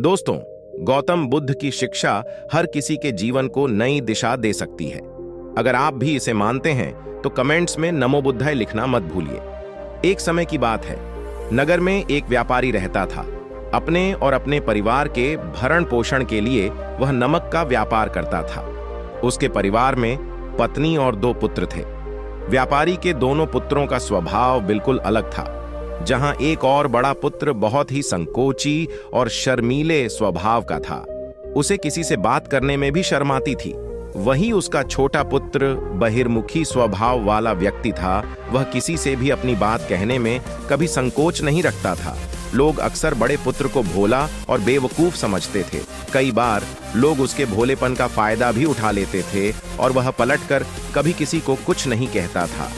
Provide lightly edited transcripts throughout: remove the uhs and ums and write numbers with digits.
दोस्तों, गौतम बुद्ध की शिक्षा हर किसी के जीवन को नई दिशा दे सकती है। अगर आप भी इसे मानते हैं तो कमेंट्स में नमो बुद्धाय लिखना मत भूलिए। एक समय की बात है, नगर में एक व्यापारी रहता था। अपने और अपने परिवार के भरण पोषण के लिए वह नमक का व्यापार करता था। उसके परिवार में पत्नी और 2 पुत्र थे। व्यापारी के दोनों पुत्रों का स्वभाव बिल्कुल अलग था। जहां एक और बड़ा पुत्र बहुत ही संकोची और शर्मीले स्वभाव का था, उसे किसी से बात करने में भी शर्म आती थी। वहीं उसका छोटा पुत्र बहिर्मुखी स्वभाव वाला व्यक्ति था। वह किसी से भी अपनी बात कहने में कभी संकोच नहीं रखता था। लोग अक्सर बड़े पुत्र को भोला और बेवकूफ समझते थे। कई बार लोग उसके भोलेपन का फायदा भी उठा लेते थे और वह पलटकर कभी किसी को कुछ नहीं कहता था।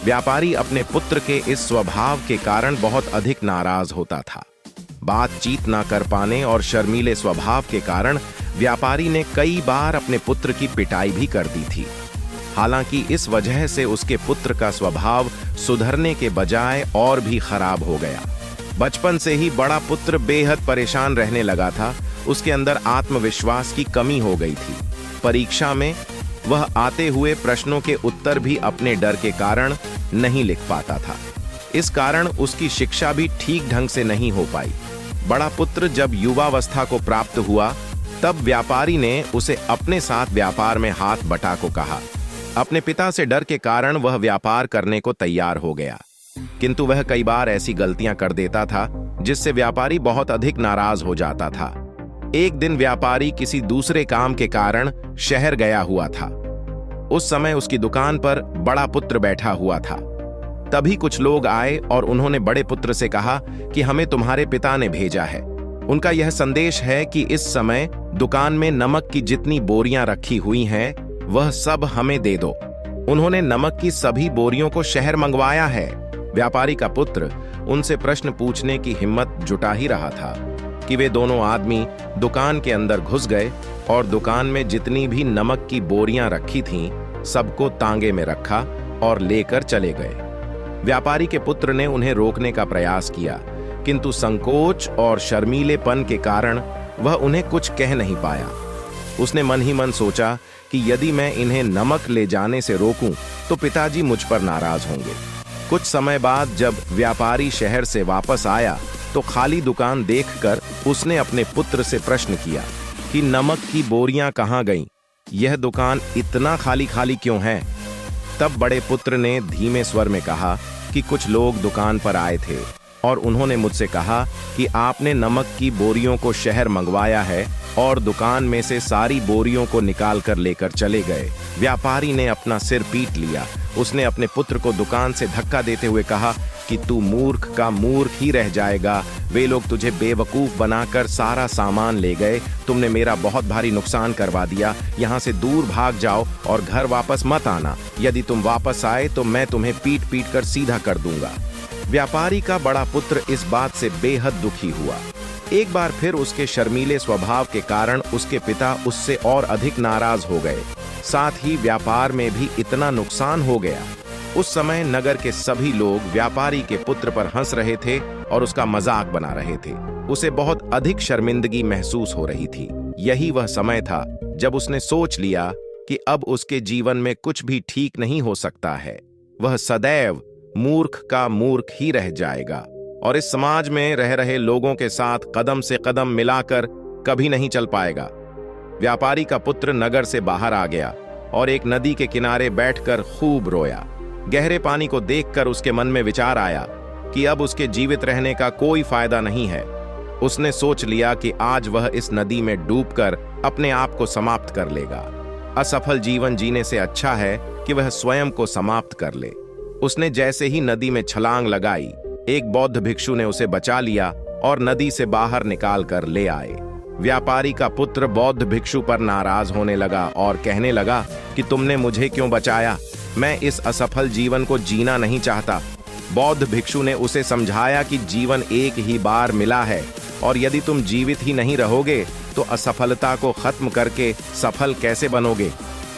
व्यापारी अपने पुत्र के इस स्वभाव के कारण बहुत अधिक नाराज होता था। बातचीत ना कर पाने और शर्मीले स्वभाव के कारण व्यापारी ने कई बार अपने पुत्र की पिटाई भी कर दी थी। हालांकि इस वजह से उसके पुत्र का स्वभाव सुधरने के बजाय और भी खराब हो गया। बचपन से ही बड़ा पुत्र बेहद परेशान रहने लगा था। उसके अंदर आत्मविश्वास की कमी हो गई थी। परीक्षा में वह आते हुए प्रश्नों के उत्तर भी अपने डर के कारण नहीं लिख पाता था। इस कारण उसकी शिक्षा भी ठीक ढंग से नहीं हो पाई। बड़ा पुत्र जब युवावस्था को प्राप्त हुआ, तब व्यापारी ने उसे अपने साथ व्यापार में हाथ बटा को कहा। अपने पिता से डर के कारण वह व्यापार करने को तैयार हो गया, किंतु वह कई बार ऐसी गलतियां कर देता था जिससे व्यापारी बहुत अधिक नाराज हो जाता था। एक दिन व्यापारी किसी दूसरे काम के कारण शहर गया हुआ था। उस समय उसकी दुकान पर बड़ा पुत्र बैठा हुआ था। तभी कुछ लोग आए और उन्होंने बड़े पुत्र से कहा कि हमें तुम्हारे पिता ने भेजा है। उनका यह संदेश है कि इस समय दुकान में नमक की जितनी बोरियां रखी हुई हैं, वह सब हमें दे दो। उन्होंने नमक की सभी बोरियों को शहर मंगवाया है। व्यापारी का पुत्र उनसे प्रश्न पूछने की हिम्मत जुटा ही रहा था कि वे दोनों आदमी दुकान के अंदर घुस गए और दुकान में जितनी भी नमक की बोरियां रखी थीं, सबको तांगे में रखा और लेकर चले गए। व्यापारी के पुत्र ने उन्हें रोकने का प्रयास किया, किंतु संकोच और शर्मीलेपन के कारण वह उन्हें कुछ कह नहीं पाया। उसने मन ही मन सोचा कि यदि मैं इन्हें नमक ले जाने से रोकूं तो पिताजी मुझ पर नाराज होंगे। कुछ समय बाद जब व्यापारी शहर से वापस आया तो खाली दुकान देखकर उसने अपने पुत्र से प्रश्न किया कि नमक की बोरियां कहां गईं? यह दुकान इतना खाली खाली क्यों है? तब बड़े पुत्र ने धीमे स्वर में कहा कि कुछ लोग दुकान पर आए थे और उन्होंने मुझसे कहा कि आपने नमक की बोरियों को शहर मंगवाया है और दुकान में से सारी बोरियों को निकाल कर लेकर चले गए। व्यापारी ने अपना सिर पीट लिया। उसने अपने पुत्र को दुकान से धक्का देते हुए कहा कि तू मूर्ख का मूर्ख ही रह जाएगा। वे लोग तुझे बेवकूफ बनाकर सारा सामान ले गए। तुमने मेरा बहुत भारी नुकसान करवा दिया। यहाँ से दूर भाग जाओ और घर वापस मत आना। यदि तुम वापस आए तो मैं तुम्हें पीट पीट कर सीधा कर दूंगा। व्यापारी का बड़ा पुत्र इस बात से बेहद दुखी हुआ। एक बार फिर उसके शर्मीले स्वभाव के कारण उसके पिता उससे और अधिक नाराज हो गए। साथ ही व्यापार में भी इतना नुकसान हो गया। उस समय नगर के सभी लोग व्यापारी के पुत्र पर हंस रहे थे और उसका मजाक बना रहे थे। उसे बहुत अधिक शर्मिंदगी महसूस हो रही थी। यही वह समय था जब उसने सोच लिया कि अब उसके जीवन में कुछ भी ठीक नहीं हो सकता है। वह सदैव मूर्ख का मूर्ख ही रह जाएगा और इस समाज में रह रहे लोगों के साथ कदम से कदम मिलाकर कभी नहीं चल पाएगा। व्यापारी का पुत्र नगर से बाहर आ गया और एक नदी के किनारे बैठकर खूब रोया। गहरे पानी को देखकर उसके मन में विचार आया कि अब उसके जीवित रहने का कोई फायदा नहीं है। उसने सोच लिया कि आज वह इस नदी में डूबकर अपने आप को समाप्त कर लेगा। असफल जीवन जीने से अच्छा है कि वह स्वयं को समाप्त कर ले। उसने जैसे ही नदी में छलांग लगाई, एक बौद्ध भिक्षु ने उसे बचा लिया और नदी से बाहर निकाल कर ले आए। व्यापारी का पुत्र बौद्ध भिक्षु पर नाराज होने लगा और कहने लगा कि तुमने मुझे क्यों बचाया? मैं इस असफल जीवन को जीना नहीं चाहता। बौद्ध भिक्षु ने उसे समझाया कि जीवन एक ही बार मिला है और यदि तुम जीवित ही नहीं रहोगे तो असफलता को खत्म करके सफल कैसे बनोगे?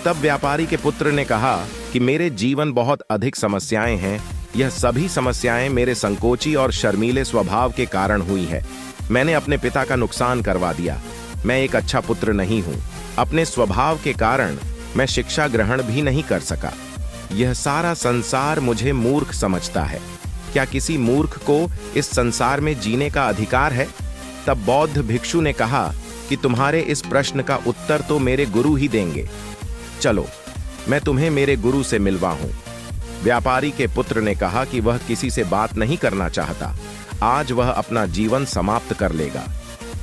तब व्यापारी के पुत्र ने कहा कि मेरे जीवन बहुत अधिक समस्याएं हैं। यह सभी समस्याएं मेरे संकोची और शर्मीले स्वभाव के कारण हुई है। मैंने अपने पिता का नुकसान करवा दिया। मैं एक अच्छा पुत्र नहीं हूं। अपने स्वभाव के कारण मैं शिक्षा ग्रहण भी नहीं कर सका। यह सारा संसार मुझे मूर्ख समझता है। क्या किसी मूर्ख को इस संसार में जीने का अधिकार है? तब बौद्ध भिक्षु ने कहा कि तुम्हारे इस प्रश्न का उत्तर तो मेरे गुरु ही देंगे। चलो, मैं तुम्हें मेरे गुरु से मिलवाऊं। व्यापारी के पुत्र ने कहा कि वह किसी से बात नहीं करना चाहता। आज वह अपना जीवन समाप्त कर लेगा।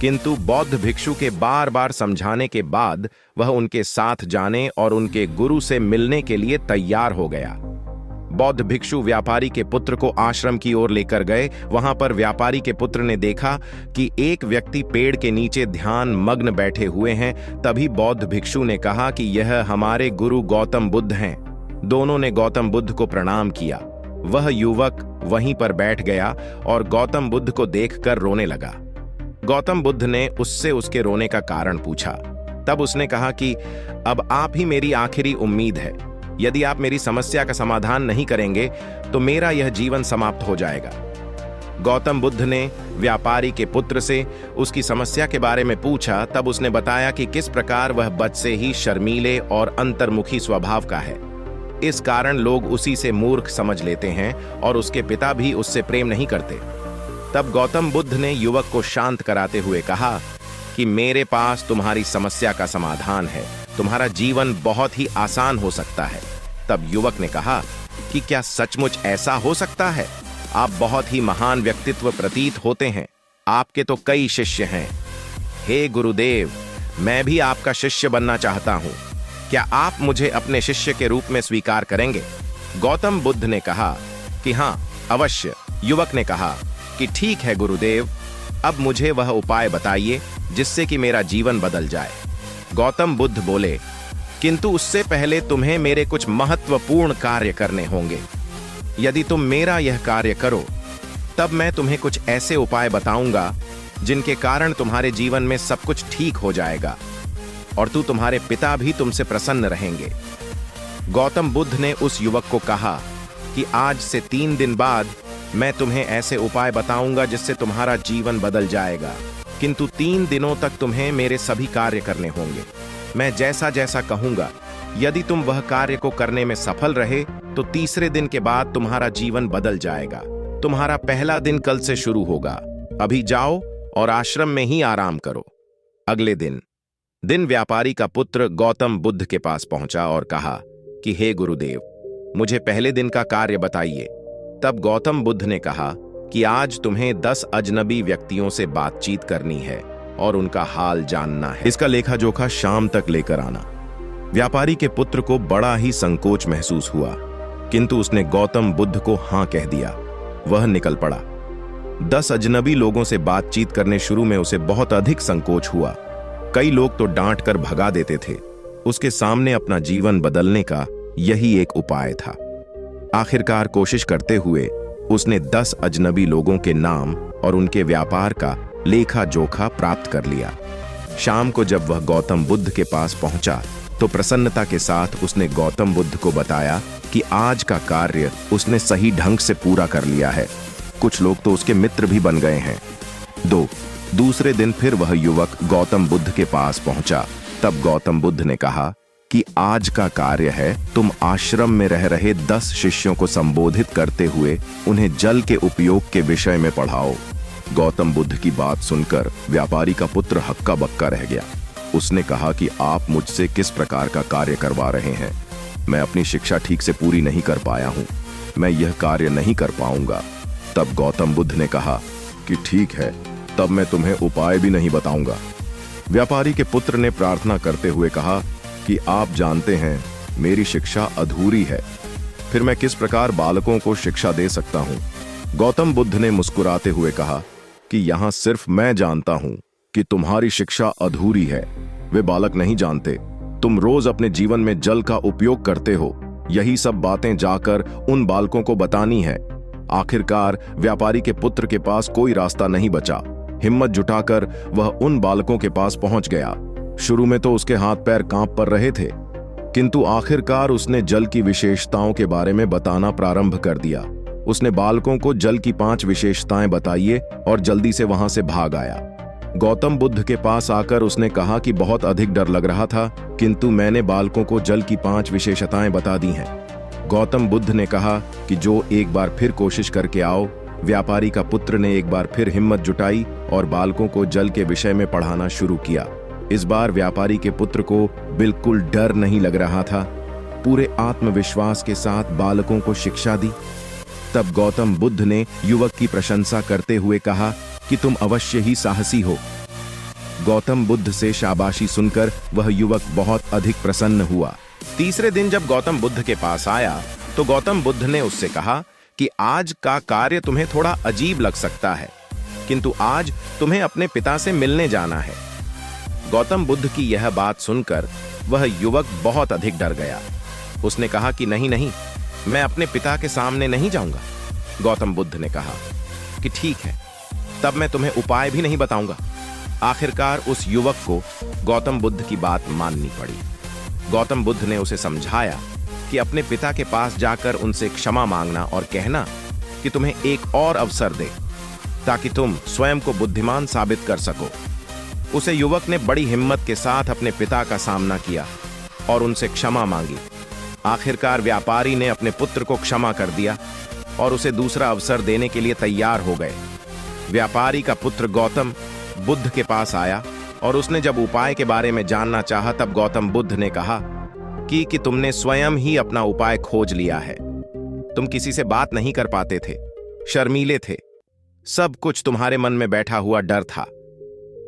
किंतु बौद्ध भिक्षु के बार बार समझाने के बाद वह उनके साथ जाने और उनके गुरु से मिलने के लिए तैयार हो गया। बौद्ध भिक्षु व्यापारी के पुत्र को आश्रम की ओर लेकर गए। वहां पर व्यापारी के पुत्र ने देखा कि एक व्यक्ति पेड़ के नीचे ध्यान मग्न बैठे हुए हैं। तभी बौद्ध भिक्षु ने कहा कि यह हमारे गुरु गौतम बुद्ध हैं। दोनों ने गौतम बुद्ध को प्रणाम किया। वह युवक वहीं पर बैठ गया और गौतम बुद्ध को देखकर रोने लगा। गौतम बुद्ध ने उससे उसके रोने का कारण पूछा। तब उसने कहा कि अब आप ही मेरी आखिरी उम्मीद है। यदि आप मेरी समस्या का समाधान नहीं करेंगे तो मेरा यह जीवन समाप्त हो जाएगा। गौतम बुद्ध ने व्यापारी के पुत्र से उसकी समस्या के बारे में पूछा। तब उसने बताया कि किस प्रकार वह बचपन से ही शर्मीले और अंतर्मुखी स्वभाव का है। इस कारण लोग उसी से मूर्ख समझ लेते हैं और उसके पिता भी उससे प्रेम नहीं करते। तब गौतम बुद्ध ने युवक को शांत कराते हुए कहा कि मेरे पास तुम्हारी समस्या का समाधान है। तुम्हारा जीवन बहुत ही आसान हो सकता है। तब युवक ने कहा कि क्या सचमुच ऐसा हो सकता है? आप बहुत ही महान व्यक्तित्व प्रतीत होते हैं। आपके तो कई शिष्य हैं। हे गुरुदेव, मैं भी आपका शिष्य बनना चाहता हूं। क्या आप मुझे अपने शिष्य के रूप में स्वीकार करेंगे? गौतम बुद्ध ने कहा कि हाँ, अवश्य। युवक ने कहा कि ठीक है गुरुदेव, अब मुझे वह उपाय बताइए जिससे कि मेरा जीवन बदल जाए। गौतम बुद्ध बोले, किंतु उससे पहले तुम्हें मेरे कुछ महत्वपूर्ण कार्य करने होंगे। यदि तुम मेरा यह कार्य करो तब मैं तुम्हें कुछ ऐसे उपाय बताऊंगा जिनके कारण तुम्हारे जीवन में सब कुछ ठीक हो जाएगा और तुम्हारे पिता भी तुमसे प्रसन्न रहेंगे। गौतम बुद्ध ने उस युवक को कहा कि आज से 3 दिन बाद मैं तुम्हें ऐसे उपाय बताऊंगा जिससे तुम्हारा जीवन बदल जाएगा। किंतु 3 दिनों तक तुम्हें मेरे सभी कार्य करने होंगे। मैं जैसा जैसा कहूंगा, यदि तुम वह कार्य को करने में सफल रहे तो तीसरे दिन के बाद तुम्हारा जीवन बदल जाएगा। तुम्हारा पहला दिन कल से शुरू होगा। अभी जाओ और आश्रम में ही आराम करो। अगले दिन व्यापारी का पुत्र गौतम बुद्ध के पास पहुंचा और कहा कि हे गुरुदेव, मुझे पहले दिन का कार्य बताइए। तब गौतम बुद्ध ने कहा कि आज तुम्हें 10 अजनबी व्यक्तियों से बातचीत करनी है और उनका हाल जानना है। इसका लेखा जोखा शाम तक लेकर आना। व्यापारी के पुत्र को बड़ा ही संकोच महसूस हुआ, किंतु उसने गौतम बुद्ध को हां कह दिया। वह निकल पड़ा। 10 अजनबी लोगों से बातचीत करने शुरू में उसे बहुत अधिक संकोच हुआ। कई लोग तो डांट कर भगा देते थे। उसके सामने अपना जीवन बदलने का यही एक उपाय था। आखिरकार कोशिश करते हुए उसने 10 अजनबी लोगों के नाम और उनके व्यापार का लेखा जोखा प्राप्त कर लिया। शाम को जब वह गौतम बुद्ध के पास पहुंचा तो प्रसन्नता के साथ उसने गौतम बुद्ध को बताया कि आज का कार्य उसने सही ढंग से पूरा कर लिया है। कुछ लोग तो उसके मित्र भी बन गए हैं। दूसरे दिन फिर वह युवक गौतम बुद्ध के पास पहुंचा। तब गौतम बुद्ध ने कहा कि आज का कार्य है, तुम आश्रम में रह रहे 10 शिष्यों को संबोधित करते हुए उन्हें जल के उपयोग के विषय में पढ़ाओ। गौतम बुद्ध की बात सुनकर व्यापारी का पुत्र हक्का बक्का रह गया। उसने कहा कि आप मुझसे किस प्रकार का कार्य करवा रहे हैं? मैं अपनी शिक्षा ठीक से पूरी नहीं कर पाया हूं। मैं यह कार्य नहीं कर पाऊंगा। तब गौतम बुद्ध ने कहा कि ठीक है, तब मैं तुम्हें उपाय भी नहीं बताऊंगा। व्यापारी के पुत्र ने प्रार्थना करते हुए कहा कि आप जानते हैं मेरी शिक्षा अधूरी है, फिर मैं किस प्रकार बालकों को शिक्षा दे सकता हूं? गौतम बुद्ध ने मुस्कुराते हुए कहा कि यहां सिर्फ मैं जानता हूं कि तुम्हारी शिक्षा अधूरी है, वे बालक नहीं जानते। तुम रोज अपने जीवन में जल का उपयोग करते हो, यही सब बातें जाकर उन बालकों को बतानी है। आखिरकार व्यापारी के पुत्र के पास कोई रास्ता नहीं बचा। हिम्मत जुटाकर वह उन बालकों के पास पहुंच गया। शुरू में तो उसके हाथ पैर कांप पर रहे थे, किंतु आखिरकार उसने जल की विशेषताओं के बारे में बताना प्रारंभ कर दिया। उसने बालकों को जल की 5 विशेषताएं बताइए और जल्दी से वहां से भाग आया। गौतम बुद्ध के पास आकर उसने कहा कि बहुत अधिक डर लग रहा था, किंतु मैंने बालकों को जल की 5 विशेषताएं बता दी हैं। गौतम बुद्ध ने कहा कि जो एक बार फिर कोशिश करके आओ। व्यापारी का पुत्र ने एक बार फिर हिम्मत जुटाई और बालकों को जल के विषय में पढ़ाना शुरू किया। इस बार व्यापारी के पुत्र को बिल्कुल डर नहीं लग रहा था, पूरे आत्मविश्वास के साथ बालकों को शिक्षा दी। तब गौतम बुद्ध ने युवक की प्रशंसा करते हुए कहा कि तुम अवश्य ही साहसी हो। गौतम बुद्ध से शाबाशी सुनकर वह युवक बहुत अधिक प्रसन्न हुआ। तीसरे दिन जब गौतम बुद्ध के पास आया तो गौतम बुद्ध ने उससे कहा कि आज का कार्य तुम्हें थोड़ा अजीब लग सकता है, किंतु आज तुम्हें अपने पिता से मिलने जाना है। गौतम बुद्ध की यह बात सुनकर वह युवक बहुत अधिक डर गया। उसने कहा कि नहीं नहीं, मैं अपने पिता के सामने नहीं जाऊंगा। गौतम बुद्ध ने कहा कि ठीक है, तब मैं तुम्हें उपाय भी नहीं बताऊंगा। आखिरकार उस युवक को गौतम बुद्ध की बात माननी पड़ी। गौतम बुद्ध ने उसे समझाया कि अपने पिता के पास जाकर उनसे क्षमा मांगना और कहना कि तुम्हें एक और अवसर दे ताकि तुम स्वयं को बुद्धिमान साबित कर सको। उसे युवक ने बड़ी हिम्मत के साथ अपने पिता का सामना किया और उनसे क्षमा मांगी। आखिरकार व्यापारी ने अपने पुत्र को क्षमा कर दिया और उसे दूसरा अवसर देने के लिए तैयार हो गए। व्यापारी का पुत्र गौतम बुद्ध के पास आया और उसने जब उपाय के बारे में जानना चाहा तब गौतम बुद्ध ने कहा कि तुमने स्वयं ही अपना उपाय खोज लिया है। तुम किसी से बात नहीं कर पाते थे, शर्मीले थे, सब कुछ तुम्हारे मन में बैठा हुआ डर था।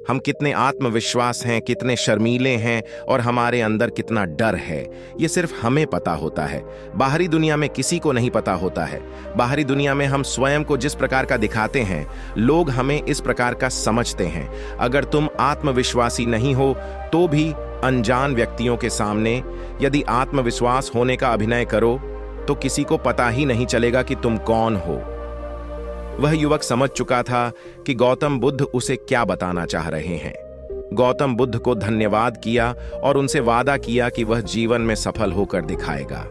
हम कितने आत्मविश्वास हैं, कितने शर्मीले हैं और हमारे अंदर कितना डर है, ये सिर्फ हमें पता होता है। बाहरी दुनिया में किसी को नहीं पता होता है। बाहरी दुनिया में हम स्वयं को जिस प्रकार का दिखाते हैं, लोग हमें इस प्रकार का समझते हैं। अगर तुम आत्मविश्वासी नहीं हो तो भी अनजान व्यक्तियों के सामने यदि आत्मविश्वास होने का अभिनय करो तो किसी को पता ही नहीं चलेगा कि तुम कौन हो। वह युवक समझ चुका था कि गौतम बुद्ध उसे क्या बताना चाह रहे हैं। गौतम बुद्ध को धन्यवाद किया और उनसे वादा किया कि वह जीवन में सफल होकर दिखाएगा।